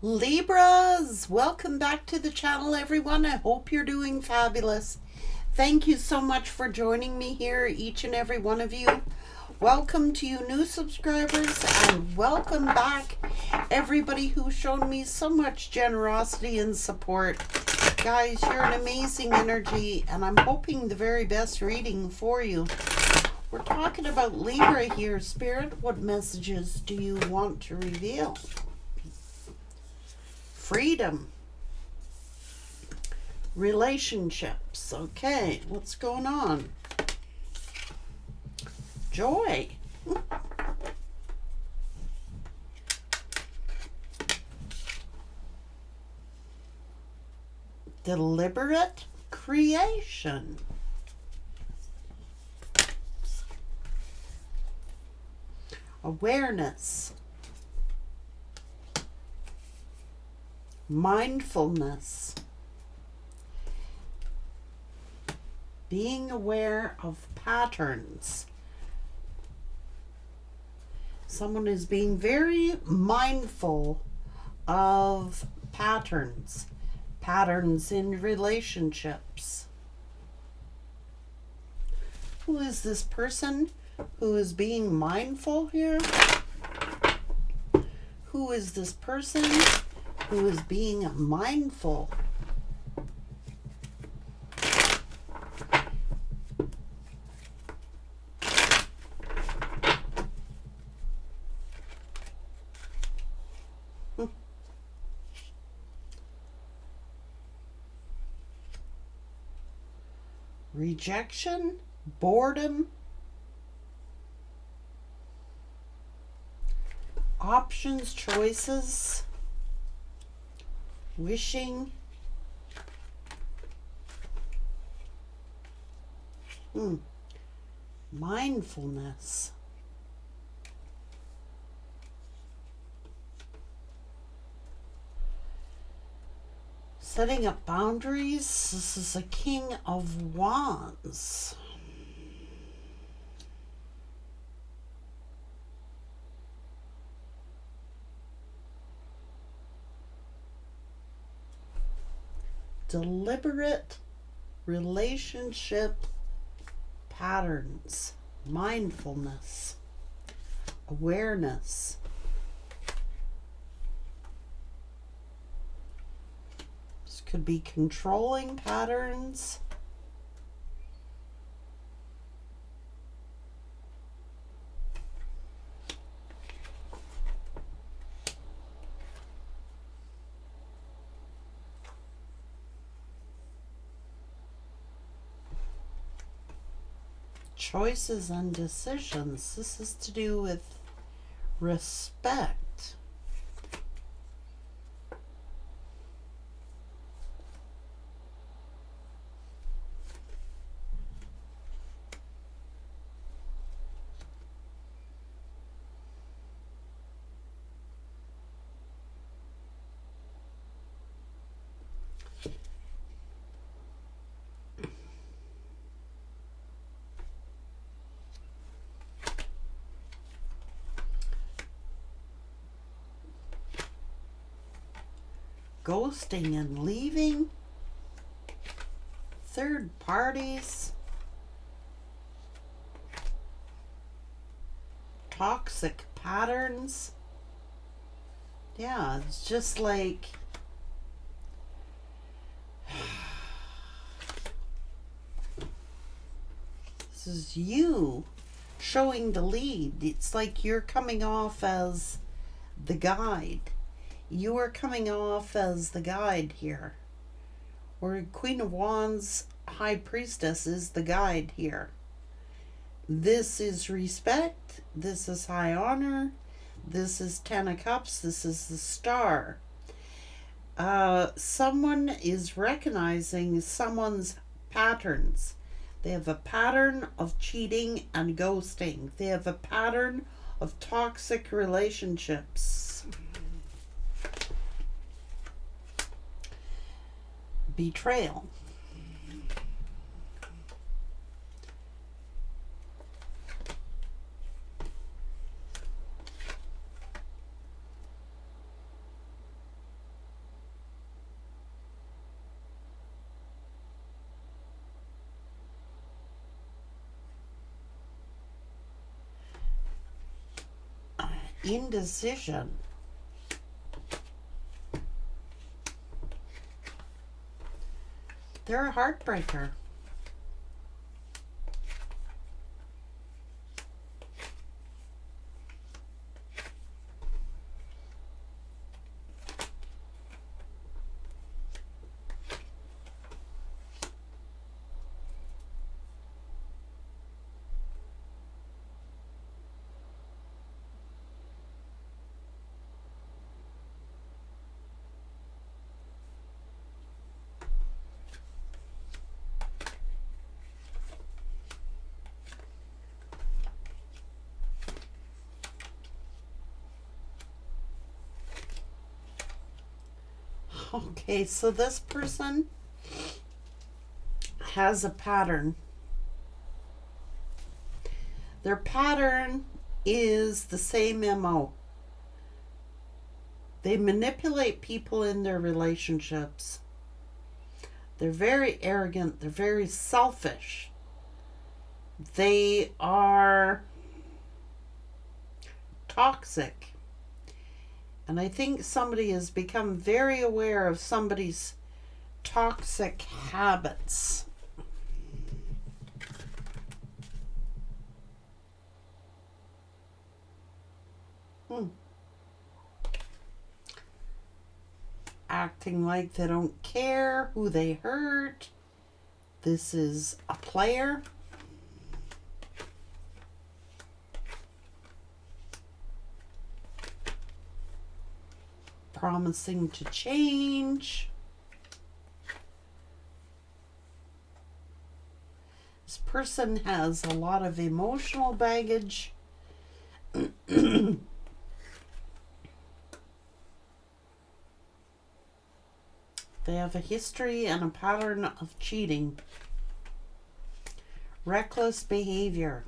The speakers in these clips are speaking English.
Libras, welcome back to the channel, everyone. I hope you're doing fabulous. Thank you so much for joining me here, each and every one of you. Welcome to you new subscribers, and welcome back everybody who's shown me so much generosity and support. Guys, you're an amazing energy, and I'm hoping the very best reading for you. We're talking about Libra here. Spirit, what messages do you want to reveal? Freedom. Relationships. Okay, what's going on? Joy. Deliberate creation. Awareness. Mindfulness. Being aware of patterns. Someone is being very mindful of patterns. Patterns in relationships. Who is this person who is being mindful here? Who is this person who is being mindful? Rejection, boredom, options, choices, wishing, mindfulness, setting up boundaries. This is a King of Wands. Deliberate relationship patterns, mindfulness, awareness. This could be controlling patterns. Choices and decisions. This is to do with respect. Ghosting and leaving, third parties, toxic patterns. Yeah, it's just like this is you showing the lead. It's like you're coming off as the guide. You are coming off as the guide here. Or Queen of Wands, High Priestess is the guide here. This is respect. This is high honor. This is Ten of Cups. This is the Star. Someone is recognizing someone's patterns. They have a pattern of cheating and ghosting. They have a pattern of toxic relationships. Betrayal. Indecision. They're a heartbreaker. Okay, so this person has a pattern. Their pattern is the same MO. They manipulate people in their relationships. They're very arrogant. They're very selfish. They are toxic. And I think somebody has become very aware of somebody's toxic habits. Acting like they don't care who they hurt. This is a player. Promising to change. This person has a lot of emotional baggage. They have a history and a pattern of cheating. Reckless behavior.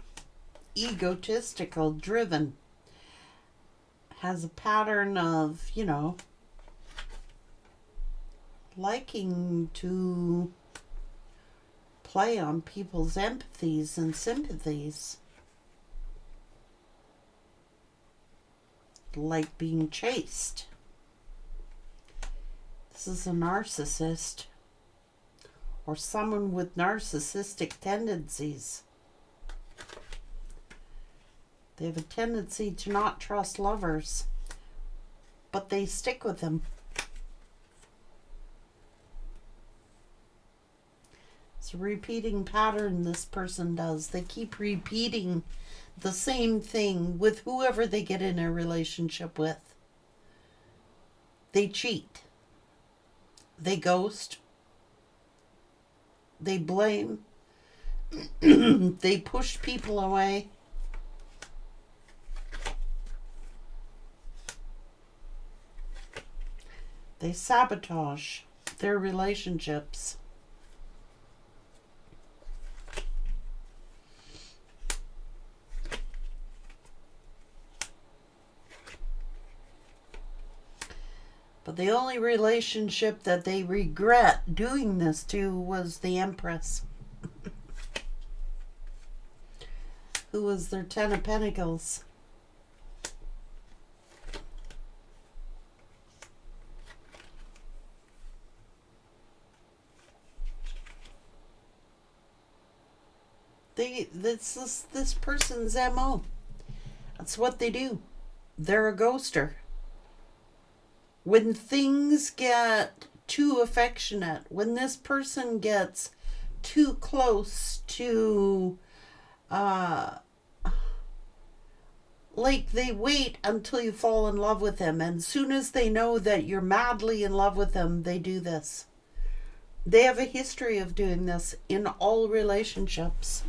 Egotistical, driven. Has a pattern of, liking to play on people's empathies and sympathies. Like being chased. This is a narcissist or someone with narcissistic tendencies. They have a tendency to not trust lovers, but they stick with them. It's a repeating pattern this person does. They keep repeating the same thing with whoever they get in a relationship with. They cheat. They ghost. They blame. They push people away. They sabotage their relationships. But the only relationship that they regret doing this to was the Empress, who was their Ten of Pentacles. This person's MO. That's what they do. They're a ghoster. When things get too affectionate, when this person gets too close to, like they wait until you fall in love with them, and as soon as they know that you're madly in love with them, they do this. They have a history of doing this in all relationships.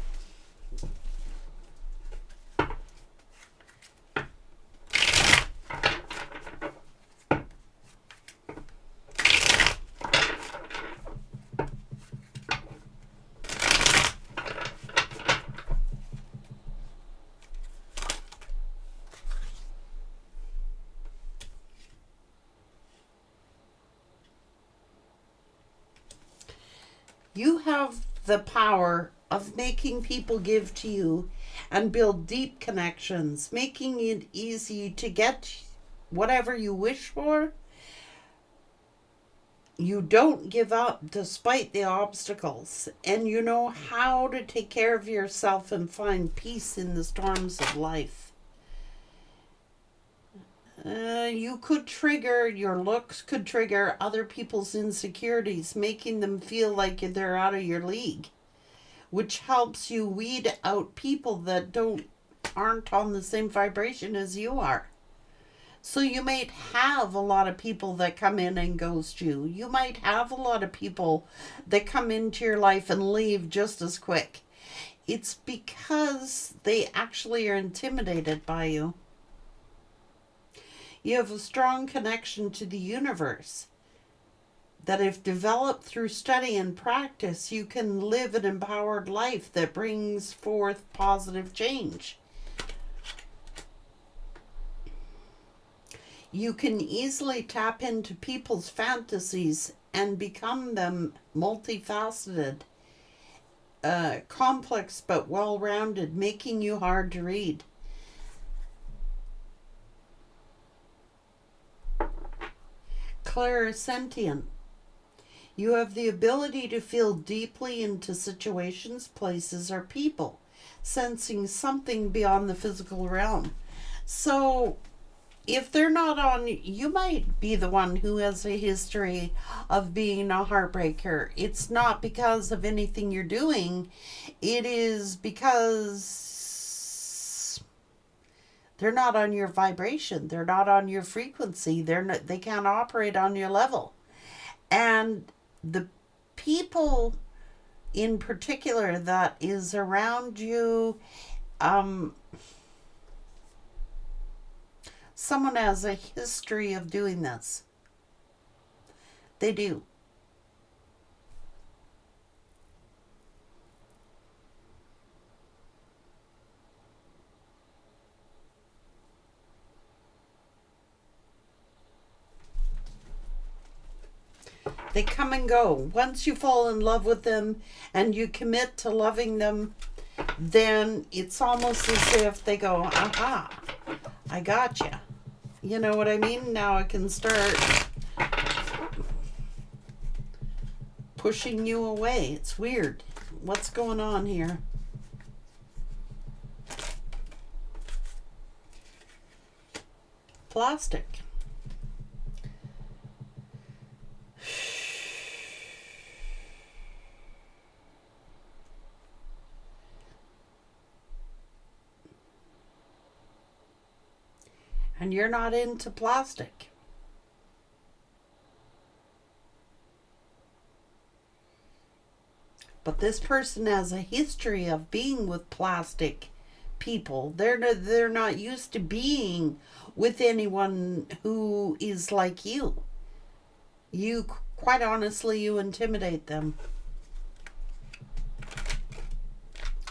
You have the power of making people give to you and build deep connections, making it easy to get whatever you wish for. You don't give up despite the obstacles, and you know how to take care of yourself and find peace in the storms of life. Your looks could trigger other people's insecurities, making them feel like they're out of your league, which helps you weed out people that aren't on the same vibration as you are. So you might have a lot of people that come in and ghost you. You might have a lot of people that come into your life and leave just as quick. It's because they actually are intimidated by you. You have a strong connection to the universe that, if developed through study and practice, you can live an empowered life that brings forth positive change. You can easily tap into people's fantasies and become them multifaceted, complex but well-rounded, making you hard to read. Clairsentient. You have the ability to feel deeply into situations, places, or people, sensing something beyond the physical realm. So, if they're not on, you might be the one who has a history of being a heartbreaker. It's not because of anything you're doing. It is because they're not on your vibration. They're not on your frequency. They can't operate on your level. And the people in particular that is around you, someone has a history of doing this. They do. They come and go. Once you fall in love with them and you commit to loving them, then it's almost as if they go, aha, I got you. You know what I mean? Now I can start pushing you away. It's weird. What's going on here? Plastic. And you're not into plastic. But this person has a history of being with plastic people. They're not used to being with anyone who is like you. You, quite honestly, you intimidate them.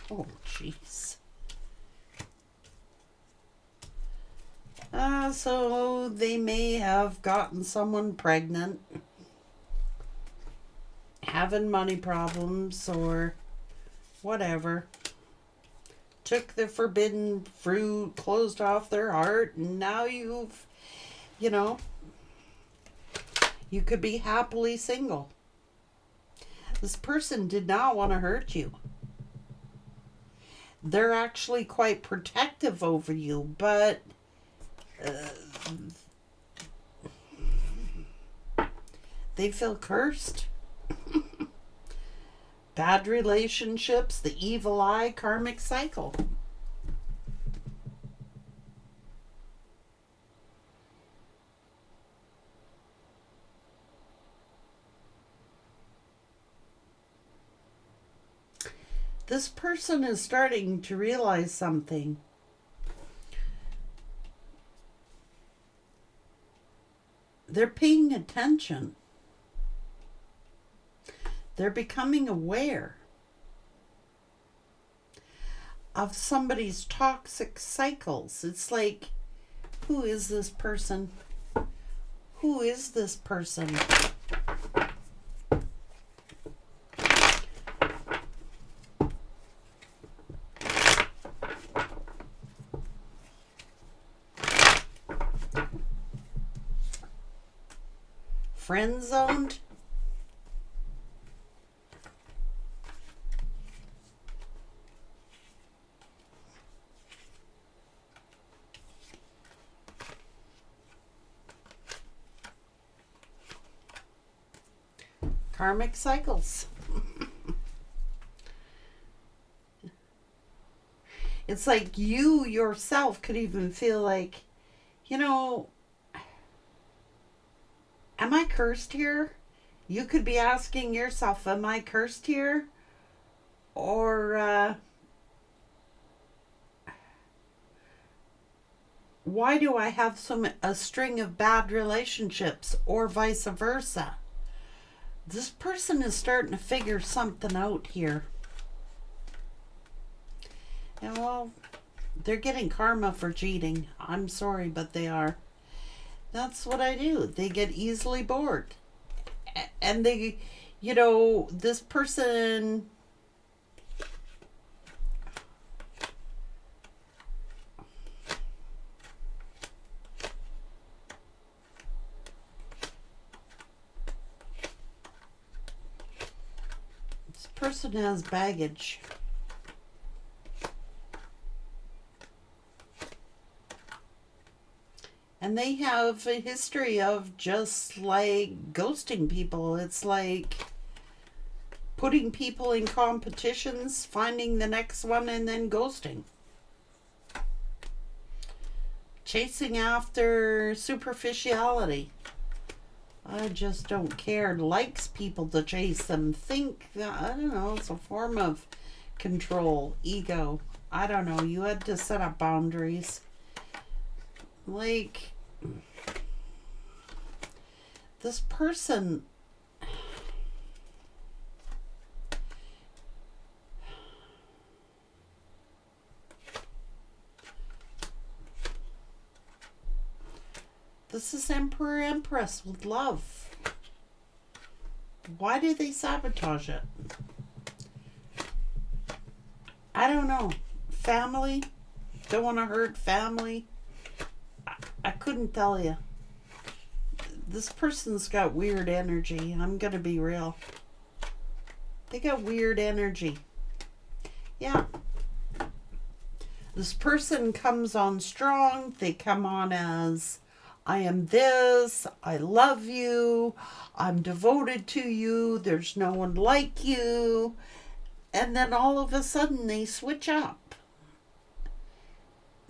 Oh, jeez. So they may have gotten someone pregnant, having money problems, or whatever. Took the forbidden fruit, closed off their heart, and now you could be happily single. This person did not want to hurt you. They're actually quite protective over you, but they feel cursed. Bad relationships, the evil eye, karmic cycle. This person is starting to realize something. They're paying attention. They're becoming aware of somebody's toxic cycles. It's like, who is this person? Who is this person? friend zoned. Karmic cycles. It's like you yourself could even feel like, you know, am I cursed here? You could be asking yourself, am I cursed here? Or why do I have a string of bad relationships, or vice versa? This person is starting to figure something out here. And well, they're getting karma for cheating. I'm sorry, but they are. That's what I do. They get easily bored. And they, this person, has baggage. And they have a history of just like ghosting people. It's like putting people in competitions, finding the next one, and then ghosting. Chasing after superficiality. I just don't care. Likes people to chase them. Think that, I don't know, it's a form of control, ego. I don't know. You had to set up boundaries. Like, this person, this is Emperor Empress with love. Why do they sabotage it? I don't know. Family? Don't want to hurt family? I couldn't tell you. This person's got weird energy. I'm going to be real. They got weird energy. Yeah. This person comes on strong. They come on as, I am this, I love you, I'm devoted to you, there's no one like you. And then all of a sudden they switch up.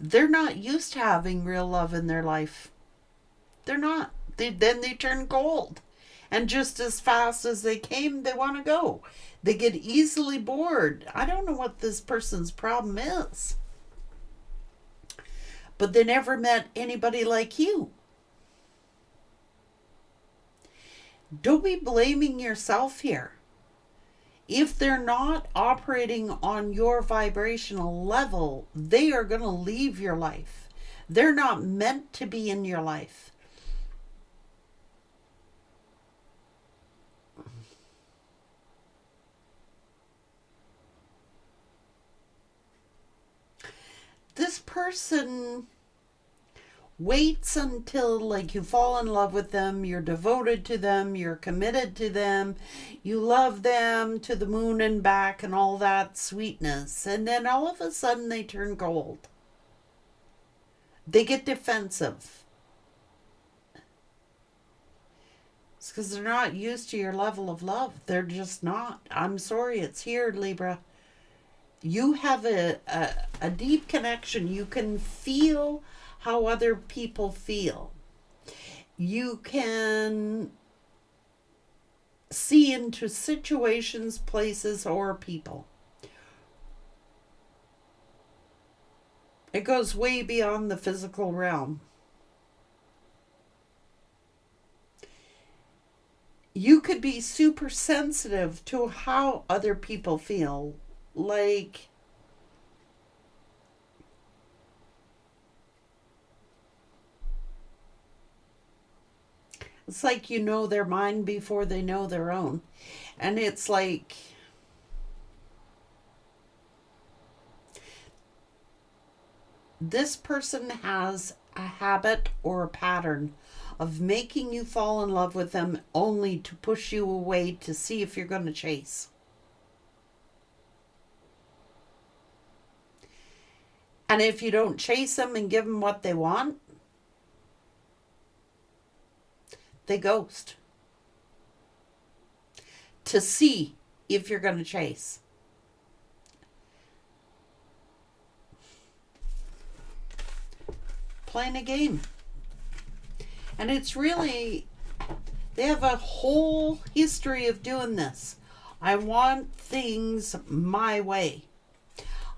They're not used to having real love in their life. They're not. Then they turn cold. And just as fast as they came, they want to go. They get easily bored. I don't know what this person's problem is. But they never met anybody like you. Don't be blaming yourself here. If they're not operating on your vibrational level, they are going to leave your life. They're not meant to be in your life. This person waits until like you fall in love with them, you're devoted to them, you're committed to them, you love them to the moon and back and all that sweetness. And then all of a sudden they turn cold. They get defensive. It's because they're not used to your level of love. They're just not. I'm sorry, it's here, Libra. You have a deep connection. You can feel how other people feel. You can see into situations, places, or people. It goes way beyond the physical realm. You could be super sensitive to how other people feel. Like, it's like you know their mind before they know their own. And it's like, this person has a habit or a pattern of making you fall in love with them only to push you away to see if you're going to chase. And if you don't chase them and give them what they want, they ghost. To see if you're going to chase. Playing a game. And it's really, they have a whole history of doing this. I want things my way.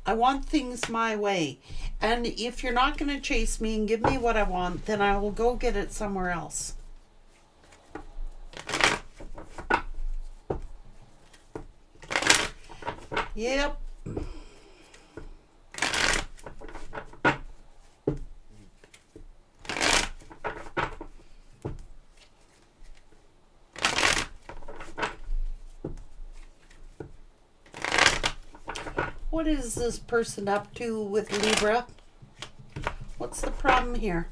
I want things my way. And if you're not going to chase me and give me what I want, then I will go get it somewhere else. Yep. What is this person up to with Libra? What's the problem here?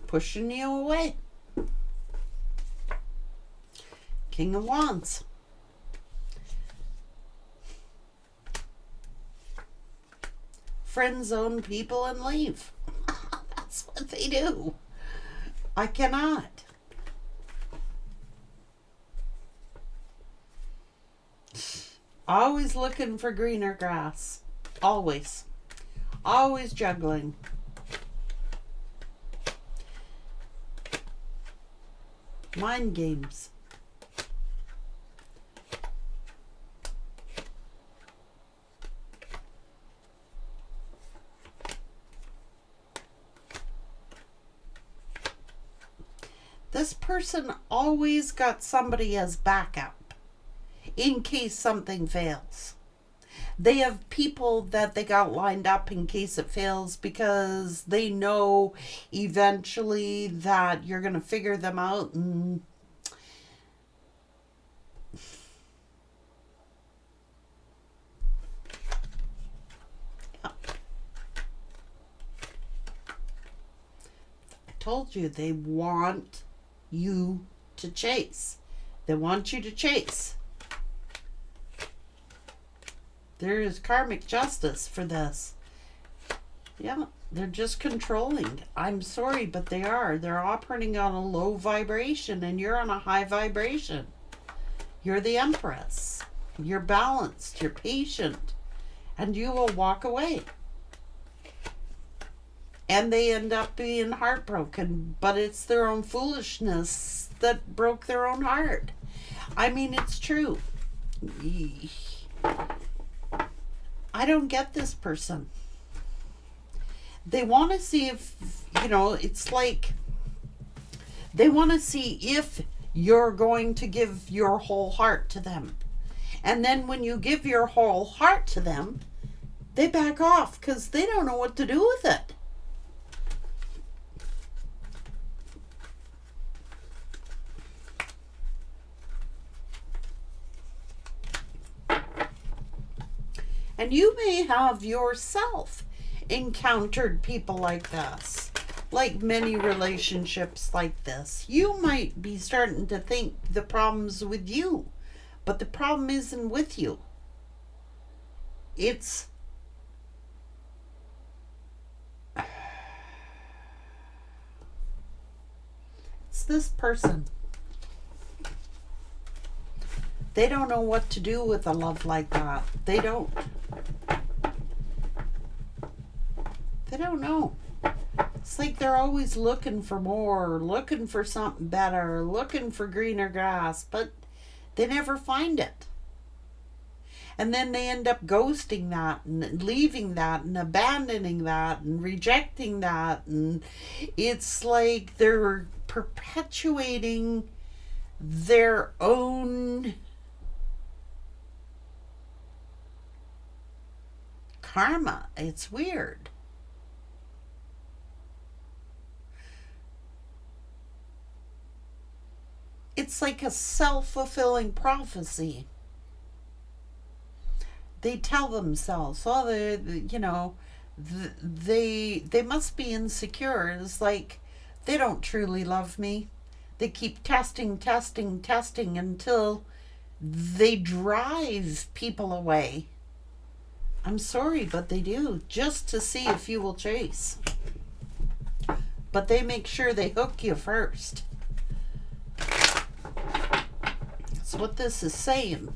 Pushing you away. King of Wands. Friend zone people and leave. That's what they do. I cannot. Always looking for greener grass. Always. Always juggling. Mind games. This person always got somebody as backup in case something fails. They have people that they got lined up in case it fails because they know eventually that you're going to figure them out and yeah. I told you they want you to chase. They want you to chase. There is karmic justice for this. Yeah, they're just controlling. I'm sorry, but they are. They're operating on a low vibration and you're on a high vibration. You're the Empress. You're balanced. You're patient. And you will walk away. And they end up being heartbroken, but it's their own foolishness that broke their own heart. I mean, it's true. I don't get this person. They want to see if, it's like they want to see if you're going to give your whole heart to them. And then when you give your whole heart to them, they back off because they don't know what to do with it. And you may have yourself encountered people like this, like many relationships like this. You might be starting to think the problem's with you, but the problem isn't with you. It's this person. They don't know what to do with a love like that. They don't. They don't know. It's like they're always looking for more, looking for something better, looking for greener grass, but they never find it. And then they end up ghosting that and leaving that and abandoning that and rejecting that. And it's like they're perpetuating their own karma. It's weird. It's like a self-fulfilling prophecy. They tell themselves, oh, They must be insecure. It's like they don't truly love me. They keep testing, testing, testing until they drive people away. I'm sorry, but they do, just to see if you will chase. But they make sure they hook you first. That's what this is saying.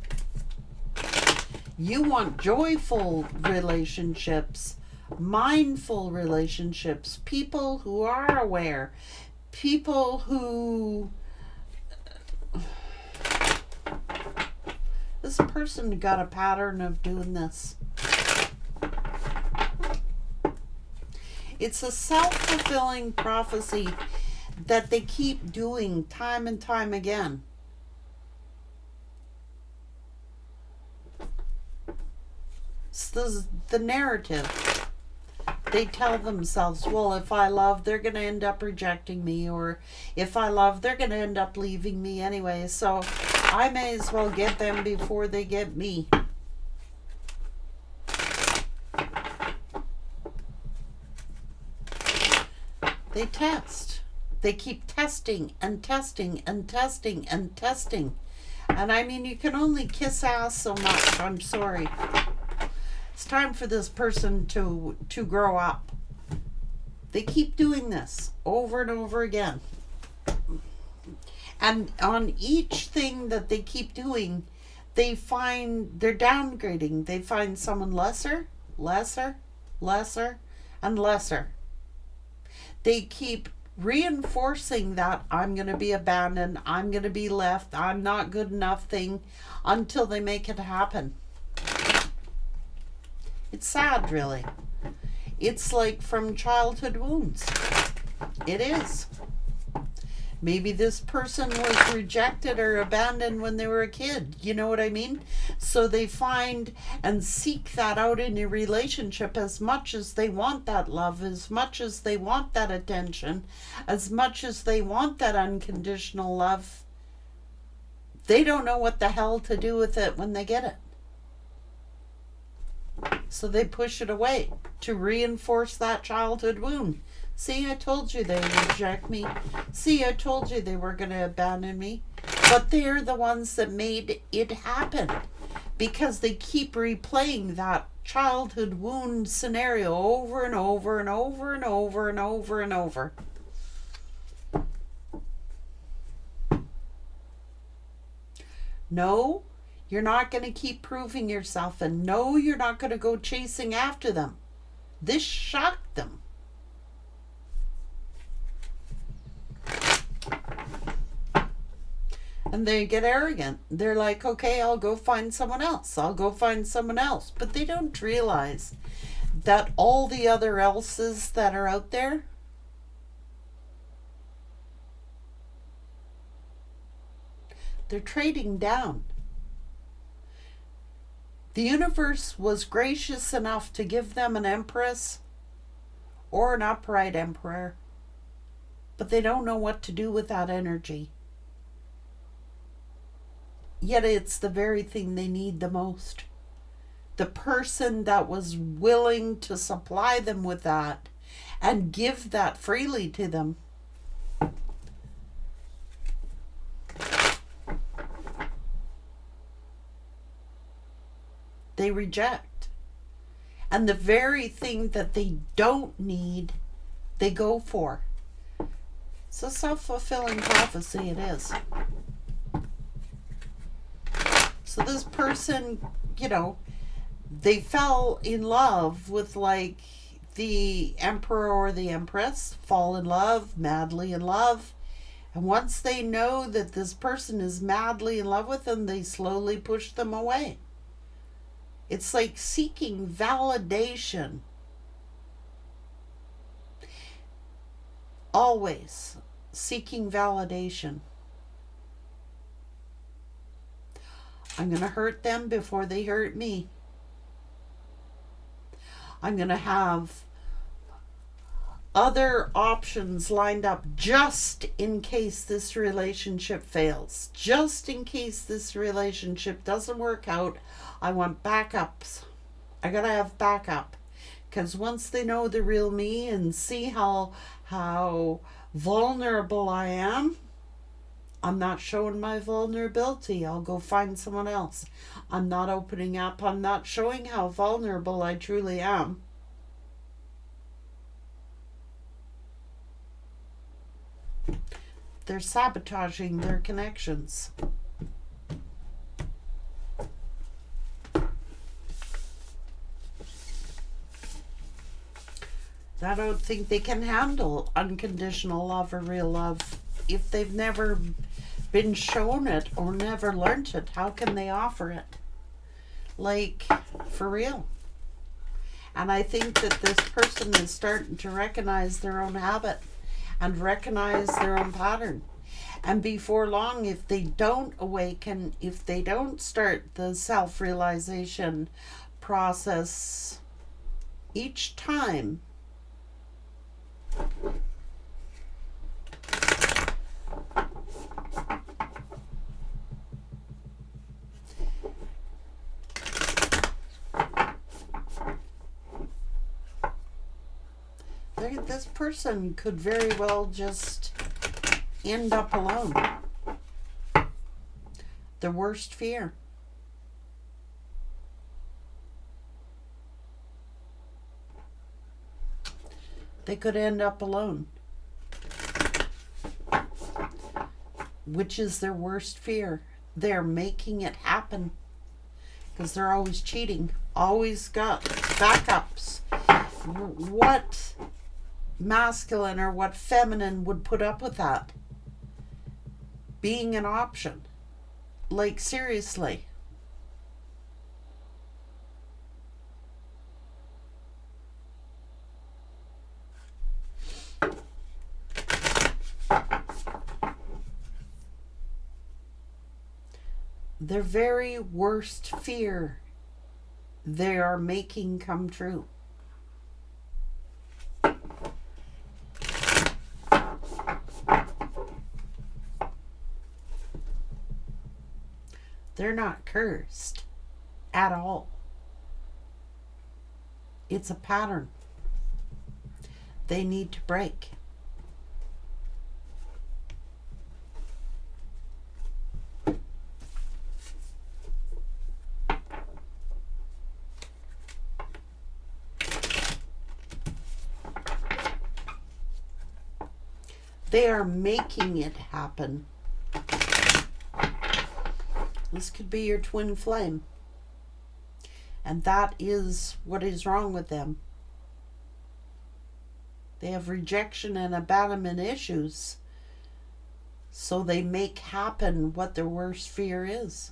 You want joyful relationships, mindful relationships, people who are aware, people who... This person got a pattern of doing this. It's a self-fulfilling prophecy that they keep doing time and time again. It's the narrative. They tell themselves, well, if I love, they're going to end up rejecting me, or if I love, they're going to end up leaving me anyway, so I may as well get them before they get me. They test. They keep testing and testing and testing and testing. And I mean, you can only kiss ass so much. I'm sorry. It's time for this person to grow up. They keep doing this over and over again. And on each thing that they keep doing, they're downgrading. They find someone lesser, lesser, lesser, and lesser. They keep reinforcing that I'm going to be abandoned, I'm going to be left, I'm not good enough thing until they make it happen. It's sad, really. It's like from childhood wounds. It is. Maybe this person was rejected or abandoned when they were a kid. You know what I mean? So they find and seek that out in a relationship as much as they want that love, as much as they want that attention, as much as they want that unconditional love. They don't know what the hell to do with it when they get it. So they push it away to reinforce that childhood wound. See, I told you they would reject me. See, I told you they were going to abandon me. But they're the ones that made it happen, because they keep replaying that childhood wound scenario over and over and over and over and over and over. No, you're not going to keep proving yourself, and no, you're not going to go chasing after them. This shocked them. And they get arrogant. They're like, okay, I'll go find someone else. I'll go find someone else. But they don't realize that all the other else's that are out there, they're trading down. The universe was gracious enough to give them an empress or an upright emperor, but they don't know what to do with that energy. Yet it's the very thing they need the most. The person that was willing to supply them with that and give that freely to them. They reject. And the very thing that they don't need, they go for. It's a self-fulfilling prophecy, it is. So this person, they fell in love with like the emperor or the empress, fall in love, madly in love. And once they know that this person is madly in love with them, they slowly push them away. It's like seeking validation. Always seeking validation. I'm going to hurt them before they hurt me. I'm going to have other options lined up just in case this relationship fails. Just in case this relationship doesn't work out, I want backups. I got to have backup. Because once they know the real me and see how vulnerable I am, I'm not showing my vulnerability. I'll go find someone else. I'm not opening up. I'm not showing how vulnerable I truly am. They're sabotaging their connections. I don't think they can handle unconditional love or real love. If they've never been shown it or never learnt it, how can they offer it? Like, for real. And I think that this person is starting to recognize their own habit and recognize their own pattern. And before long, if they don't awaken, if they don't start the self-realization process each time, this person could very well just end up alone. The worst fear. They could end up alone. Which is their worst fear. They're making it happen. Because they're always cheating. Always got backups. What masculine or what feminine would put up with that? Being an option. Like, seriously. Their very worst fear, they are making come true. They're not cursed at all. It's a pattern they need to break. They are making it happen. This could be your twin flame. And that is what is wrong with them. They have rejection and abandonment issues. So they make happen what their worst fear is.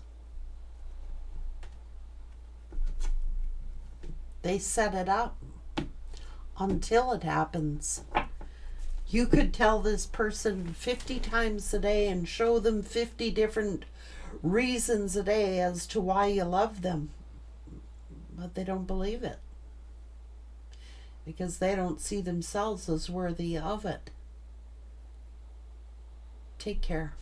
They set it up until it happens. You could tell this person 50 times a day and show them 50 different reasons a day as to why you love them, but they don't believe it because they don't see themselves as worthy of it. Take care.